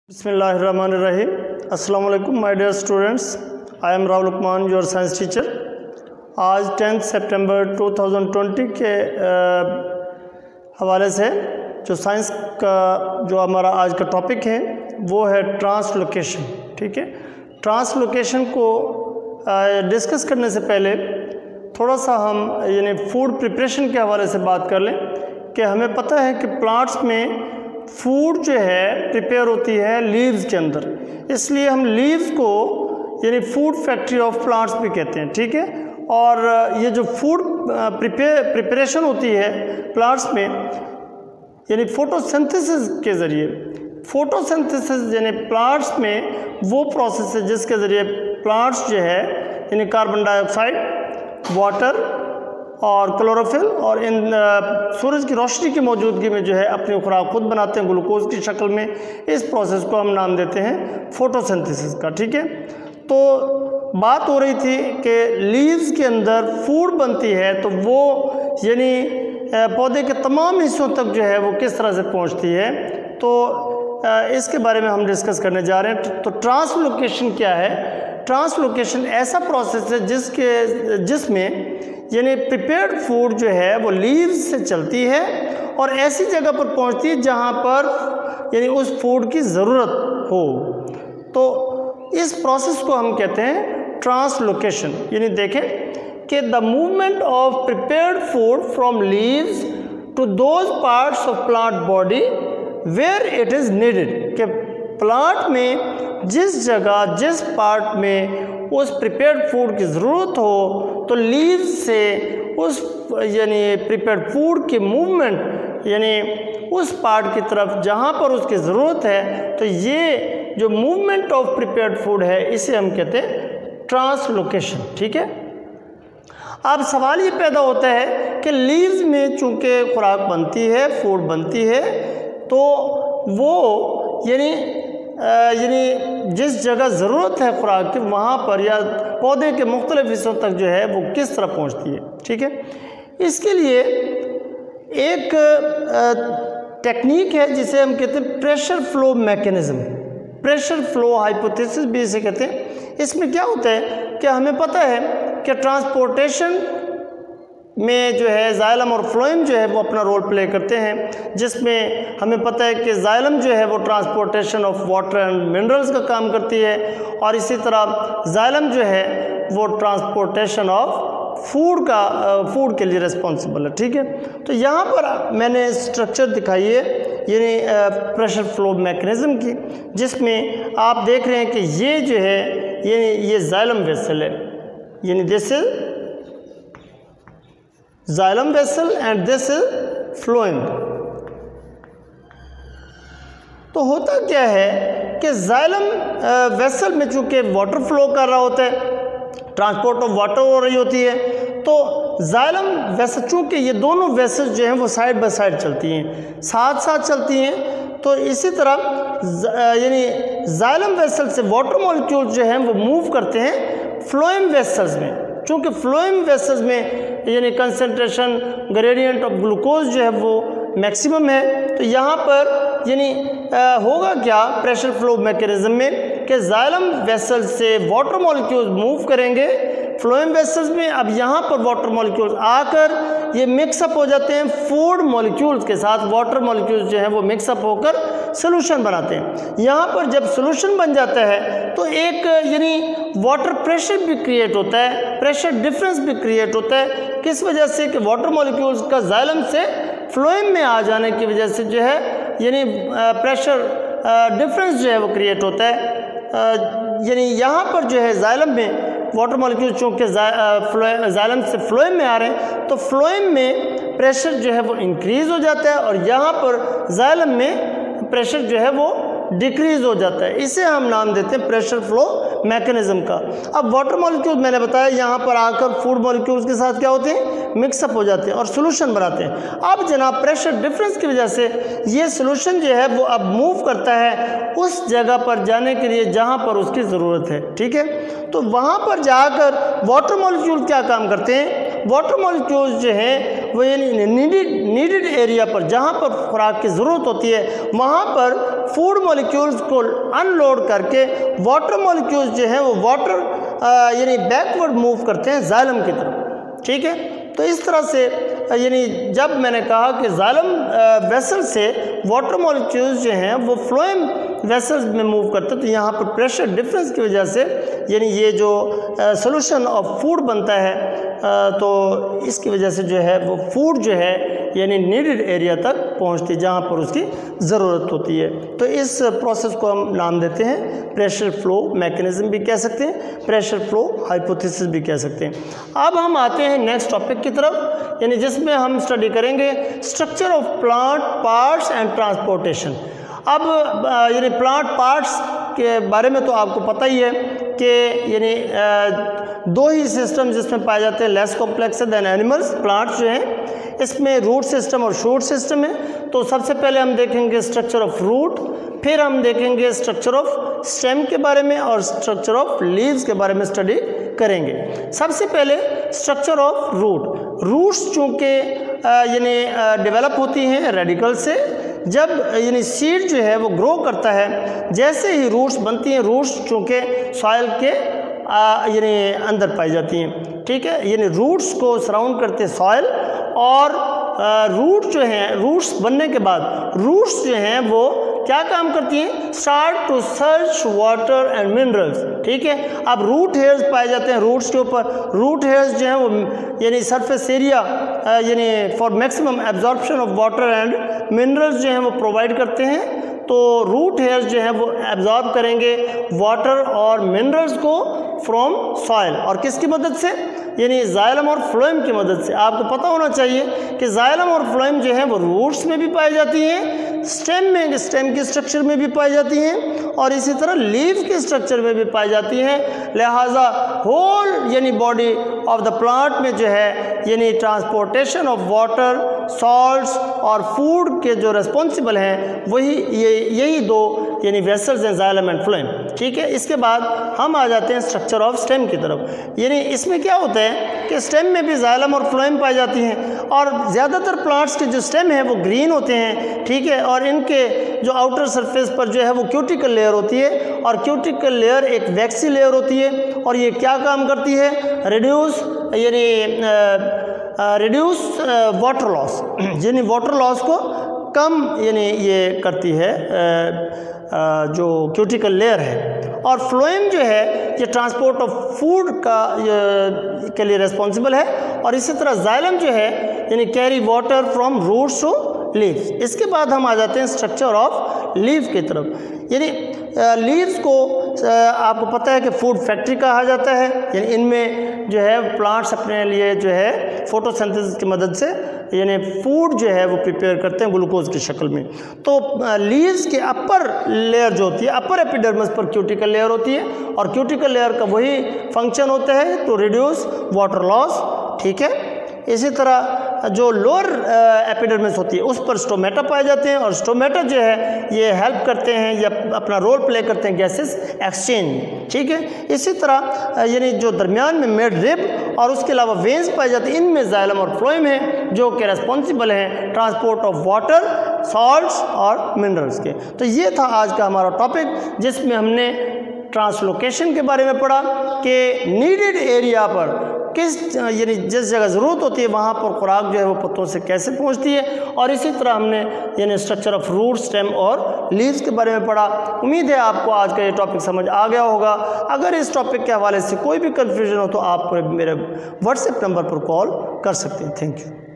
बिस्मिल्लाहिर्रहमानिर्रहीम। अस्सलाम वालेकुम my dear students, I am Rahul Lukman, your science teacher. आज 10 सितंबर 2020 के हवाले से जो साइंस का जो हमारा आज का टॉपिक है वो है ट्रांसलोकेशन। ठीक है, ट्रांसलोकेशन को डिस्कस करने से पहले थोड़ा सा हम यानी फूड प्रिपरेशन के हवाले से बात कर लें कि हमें पता है कि प्लांट्स में फूड जो है प्रिपेयर होती है लीव्स के अंदर, इसलिए हम लीव्स को यानी फूड फैक्ट्री ऑफ प्लांट्स भी कहते हैं। ठीक है, और ये जो फूड प्रिपरेशन होती है प्लांट्स में यानी फोटोसिंथेसिस के ज़रिए, फोटोसिंथेसिस यानी प्लांट्स में वो प्रोसेस है जिसके ज़रिए प्लांट्स जो है यानी कार्बन डाइऑक्साइड, वाटर और क्लोरोफिल और इन सूरज की रोशनी की मौजूदगी में जो है अपनी खुराक खुद बनाते हैं ग्लूकोज की शक्ल में। इस प्रोसेस को हम नाम देते हैं फोटोसिंथेसिस का। ठीक है, तो बात हो रही थी कि लीव्स के अंदर फूड बनती है तो वो यानी पौधे के तमाम हिस्सों तक जो है वो किस तरह से पहुंचती है, तो इसके बारे में हम डिस्कस करने जा रहे हैं। तो ट्रांसलोकेशन क्या है? ट्रांसलोकेशन ऐसा प्रोसेस है जिसमें यानी प्रिपेयर्ड फूड जो है वो लीव्स से चलती है और ऐसी जगह पर पहुंचती है जहां पर यानी उस फूड की ज़रूरत हो। तो इस प्रोसेस को हम कहते हैं ट्रांसलोकेशन। यानी देखें कि the movement of prepared food from leaves to those parts of plant body where it is needed, कि प्लांट में जिस जगह जिस पार्ट में उस प्रिपेयर्ड फूड की ज़रूरत हो तो लीव्स से उस यानी प्रिपेयर्ड फूड की मूवमेंट यानी उस पार्ट की तरफ जहाँ पर उसकी ज़रूरत है, तो ये जो मूवमेंट ऑफ प्रिपेयर्ड फूड है इसे हम कहते हैं ट्रांसलोकेशन। ठीक है, अब सवाल ये पैदा होता है कि लीव्स में चूँकि खुराक बनती है, फूड बनती है, तो वो यानी जिस जगह ज़रूरत है खुराक की वहाँ पर या पौधे के मुख्तलिफ हिस्सों तक जो है वो किस तरह पहुँचती है। ठीक है, इसके लिए एक टेक्निक है जिसे हम कहते हैं pressure flow mechanism, pressure flow hypothesis भी इसे कहते हैं। इसमें क्या होता है कि हमें पता है कि ट्रांसपोर्टेशन में जो है जाइलम और फ्लोएम जो है वो अपना रोल प्ले करते हैं, जिसमें हमें पता है कि जाइलम जो है वो transportation of water and minerals का काम करती है और इसी तरह जाइलम जो है वो ट्रांसपोर्टेशन ऑफ फूड के लिए रिस्पॉन्सिबल है। ठीक है, तो यहाँ पर मैंने स्ट्रक्चर दिखाई है यानी प्रेशर फ्लो मैकेनिज़्म की, जिसमें आप देख रहे हैं कि ये जो है ये जाइलम वेसल है, यानी this is xylem vessel and this is phloem. तो होता क्या है कि जाइलम वेसल में चूंकि वाटर फ्लो कर रहा होता है, ट्रांसपोर्ट ऑफ वाटर हो रही होती है, तो जाइलम वेसल चूंकि ये दोनों वेसल्स जो हैं वो साइड बाय साइड चलती हैं, साथ साथ चलती हैं, तो इसी तरह यानी जाइलम वेसल से वाटर मॉलिक्यूल्स जो हैं वो मूव करते हैं फ्लोएम वेसल्स में। चूँकि फ्लोएम वेसल्स में यानी कंसंट्रेशन ग्रेडियंट ऑफ ग्लूकोज जो है वो मैक्सिमम है, तो यहाँ पर यानी होगा क्या प्रेशर फ्लो मैकेनिज्म में कि जाइलम वेसल से वाटर मॉलिक्यूल्स मूव करेंगे फ्लोएम वेसल्स में। अब यहाँ पर वाटर मॉलिक्यूल्स आकर ये मिक्सअप हो जाते हैं फूड मॉलिक्यूल्स के साथ, वाटर मॉलिक्यूल्स जो हैं वो मिक्सअप होकर सोल्यूशन बनाते हैं। यहाँ पर जब सोल्यूशन बन जाता है तो एक यानी वाटर प्रेशर भी क्रिएट होता है, प्रेशर डिफरेंस भी क्रिएट होता है। किस वजह से कि वाटर मॉलिक्यूल्स का जाइलम से फ्लोएम में आ जाने की वजह से जो है यानी प्रेशर डिफरेंस जो है वो क्रिएट होता है। यानी यहाँ पर जो है जाइलम में वाटर मॉलिक्यूल चूँकि जाइलम से फ्लोएम में आ रहे हैं तो फ्लोएम में प्रेशर जो है वो इंक्रीज़ हो जाता है और यहाँ पर जाइलम में प्रेशर जो है वो डिक्रीज़ हो जाता है। इसे हम नाम देते हैं प्रेशर फ्लो मैकेनिज़्म का। अब वाटर मॉलिक्यूल मैंने बताया यहाँ पर आकर फूड मॉलिक्यूल्स के साथ क्या होते हैं, मिक्सअप हो जाते हैं और सोल्यूशन बनाते हैं। अब जनाब प्रेशर डिफरेंस की वजह से ये सोल्यूशन जो है वो अब मूव करता है उस जगह पर जाने के लिए जहाँ पर उसकी ज़रूरत है। ठीक है, तो वहाँ पर जाकर वाटर मॉलिक्यूल क्या काम करते हैं, वाटर मॉलिक्यूल्स जो हैं वो यानी नीडेड एरिया पर जहाँ पर खुराक की ज़रूरत होती है वहाँ पर फूड मॉलिक्यूल्स को अनलोड करके वाटर मॉलिक्यूल्स जो हैं वो वाटर यानी बैकवर्ड मूव करते हैं जाइलम की तरफ। ठीक है, तो इस तरह से यानी जब मैंने कहा कि जाइलम वेसल से वाटर मॉलिक्यूल्स जो हैं वो फ्लोएम वेसल्स में मूव करते हैं, तो यहाँ पर प्रेशर डिफरेंस की वजह से यानी ये जो सोल्यूशन ऑफ फूड बनता है तो इसकी वजह से जो है वो फूड जो है यानी नीडेड एरिया तक पहुँचती है जहाँ पर उसकी ज़रूरत होती है। तो इस प्रोसेस को हम नाम देते हैं प्रेशर फ्लो मैकेनिज्म भी कह सकते हैं, प्रेशर फ्लो हाइपोथेसिस भी कह सकते हैं। अब हम आते हैं नेक्स्ट टॉपिक की तरफ, यानी जिसमें हम स्टडी करेंगे structure of plant parts and transportation. अब यानी प्लांट पार्ट्स के बारे में तो आपको पता ही है कि यानी दो ही सिस्टम जिसमें पाए जाते हैं less complex than animals. Plants जो हैं इसमें रूट सिस्टम और शूट सिस्टम है। तो सबसे पहले हम देखेंगे स्ट्रक्चर ऑफ रूट, फिर हम देखेंगे स्ट्रक्चर ऑफ स्टेम के बारे में और स्ट्रक्चर ऑफ लीव्स के बारे में स्टडी करेंगे। सबसे पहले स्ट्रक्चर ऑफ रूट। रूट्स चूँकि यानी डेवलप होती हैं रेडिकल से, जब यानी सीड जो है वो ग्रो करता है, जैसे ही रूट्स बनती हैं, रूट्स चूँकि सॉइल के यानी अंदर पाई जाती हैं। ठीक है, यानी रूट्स को सराउंड करते हैं सॉइल, और रूट जो हैं रूट्स बनने के बाद रूट्स जो हैं वो क्या काम करती हैं, start to search water and minerals. ठीक है, अब रूट हेयर्स पाए जाते हैं रूट्स के ऊपर। रूट हेयर्स जो हैं वो यानी सरफेस एरिया यानी for maximum absorption of water and minerals जो हैं वो प्रोवाइड करते हैं। तो रूट हेयर्स जो हैं वो एब्जॉर्ब करेंगे वाटर और मिनरल्स को फ्रॉम सॉइल, और किसकी मदद से, यानी जाइलम और फ्लोएम की मदद से। आपको पता होना चाहिए कि जाइलम और फ्लोएम जो है वो रूट्स में भी पाई जाती हैं, स्टेम में स्टेम की स्ट्रक्चर में भी पाई जाती हैं, और इसी तरह लीव के स्ट्रक्चर में भी पाई जाती हैं। लिहाजा होल यानी बॉडी ऑफ द प्लांट में जो है यानी ट्रांसपोर्टेशन ऑफ वाटर, सॉल्ट्स और फूड के जो रिस्पॉन्सिबल हैं वही यही दो यानी वेसल्स हैं, जाइलम एंड फ्लोएम। ठीक है, इसके बाद हम आ जाते हैं स्ट्रक्चर ऑफ स्टेम की तरफ। यानी इसमें क्या होता है कि स्टेम में भी जाइलम और फ्लोएम पाई जाती हैं, और ज़्यादातर प्लांट्स के जो स्टेम है वो ग्रीन होते हैं। ठीक है, और इनके जो आउटर सरफेस पर जो है वो क्यूटिकल लेयर होती है, और क्यूटिकल लेयर एक वैक्सी लेयर होती है, और ये क्या काम करती है, रिड्यूस वाटर लॉस, यानी वाटर लॉस को कम यानी ये करती है जो क्यूटिकल लेयर है। और फ्लोएम जो है ये ट्रांसपोर्ट ऑफ फूड के लिए रिस्पॉन्सिबल है, और इसी तरह जाइलम जो है यानी carry water from roots to leaves. इसके बाद हम आ जाते हैं स्ट्रक्चर ऑफ लीव की तरफ। यानी लीव्स को आपको पता है कि फूड फैक्ट्री कहा जाता है, यानी इनमें जो है प्लांट्स अपने लिए जो है फोटोसिंथेसिस की मदद से यानी फूड जो है वो प्रिपेयर करते हैं ग्लूकोज की शक्ल में। तो लीव्स के अपर लेयर जो होती है, अपर एपिडर्मिस पर क्यूटिकल लेयर होती है, और क्यूटिकल लेयर का वही फंक्शन होता है टू रिड्यूस वाटर लॉस। ठीक है, इसी तरह जो लोअर एपिडर्मिस होती है उस पर स्टोमेटा पाए जाते हैं, और स्टोमेटा जो है ये हेल्प करते हैं या अपना रोल प्ले करते हैं गैसेस एक्सचेंज में। ठीक है, इसी तरह यानी जो दरमियान में मिड रिब और उसके अलावा वेन्स पाए जाते हैं, इनमें जाइलम और फ्लोएम है जो कि रेस्पॉन्सिबल हैं ट्रांसपोर्ट ऑफ वाटर, सॉल्ट्स और मिनरल्स के। तो ये था आज का हमारा टॉपिक, जिसमें हमने ट्रांसलोकेशन के बारे में पढ़ा कि नीडेड एरिया पर किस यानी जिस जगह ज़रूरत होती है वहाँ पर खुराक जो है वो पत्तों से कैसे पहुँचती है, और इसी तरह हमने यानी स्ट्रक्चर ऑफ रूट, स्टेम और लीव्स के बारे में पढ़ा। उम्मीद है आपको आज का ये टॉपिक समझ आ गया होगा। अगर इस टॉपिक के हवाले से कोई भी कन्फ्यूजन हो तो आप मेरे व्हाट्सएप नंबर पर कॉल कर सकते हैं। Thank you.